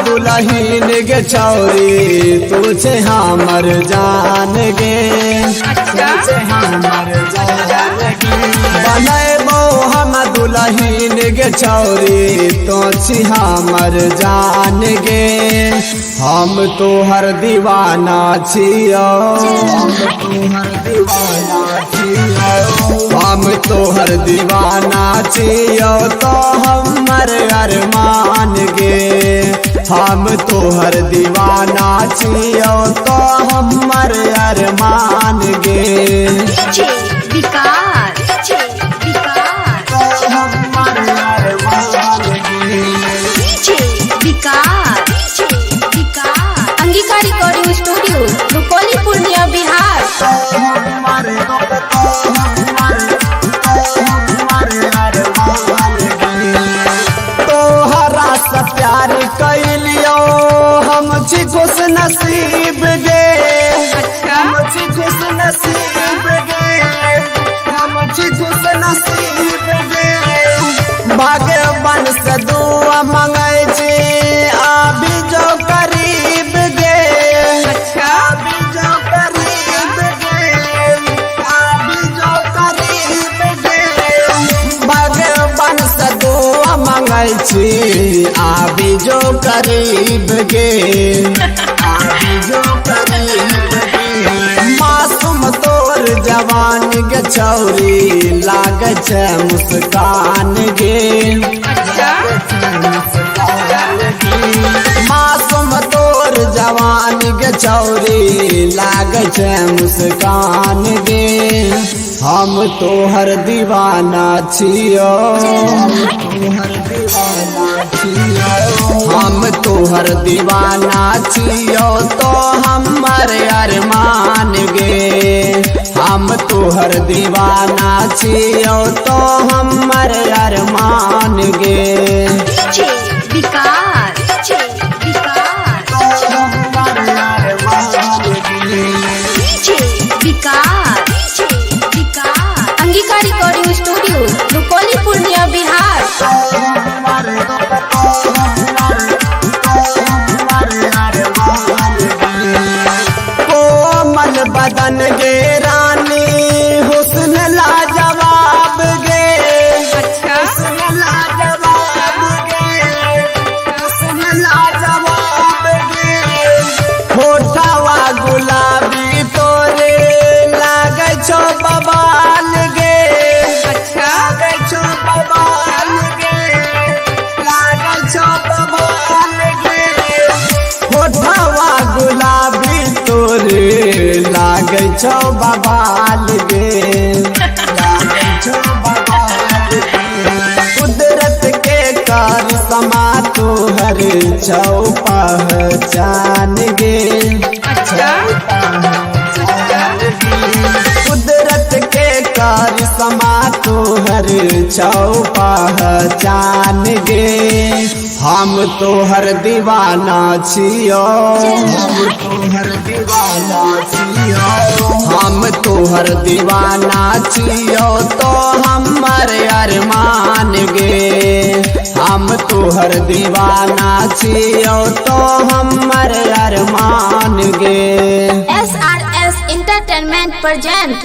दुल्हन गे चौरी तुझे हमर जान गे तुझे हमर जान गे बनैबो हम दुल्हन गे चौरी तुझे हमर जान गे हम तोहर दीवाना छियो हम तोहर दीवाना छियो तो हमर अरमान गे हम तोहर दीवाना छियो तो हमर अरमान गे अंगिका रिकॉर्डिंग स्टूडियो रुपौली पूर्णिया बिहार। तोहरा से प्यार कैलियो हम छी खुश नसीब गे हम छी खुश नसीब गे हम छी खुश नसीब गे भगवान से दुआ मंगै छी अभी जो करीब गे अभी जो करीब गे अभी जो करीब गे भगवान से दुआ मंगै छी अभी जो करीब गे अभी जो करीब गे मासूम तोर जवान गे छौरी लागे छै मुस्कान गे मासूम तोर जवान गे छौरी लागे छै मुस्कान गे हम तोहर दीवाना छियो हम तोहर दीवाना छियो तो हमर अरमान गे हम तोहर दीवाना छियो तो हमर अरमान गे अंगिका रिकॉर्डिंग स्टूडियो रुपौली पूर्णिया बिहार। कोमल बदन गे रानी हुस्न लाजवाब गे हुस्न लाजवाब गे हुस्न लाजवाब गे होठवा गुलाबी तोरे लागे छो बवाल गे लागे छो बवाल गे लागे छो बवाल गे होठवा गुलाबी तोरे लागे छो बवाल गे लागे छो बवाल गे कुदरत के कार समा तोहर छौ पहचान गे कुदरत के कार समा तोहर छौ पहचान गे हम तोहर दीवाना छियो हम तोहर दीवाना छियो हम तोहर दीवाना छियो तो हमर अरमान गे हम तोहर दीवाना छियो तो हमर अरमान गे। SRS Entertainment present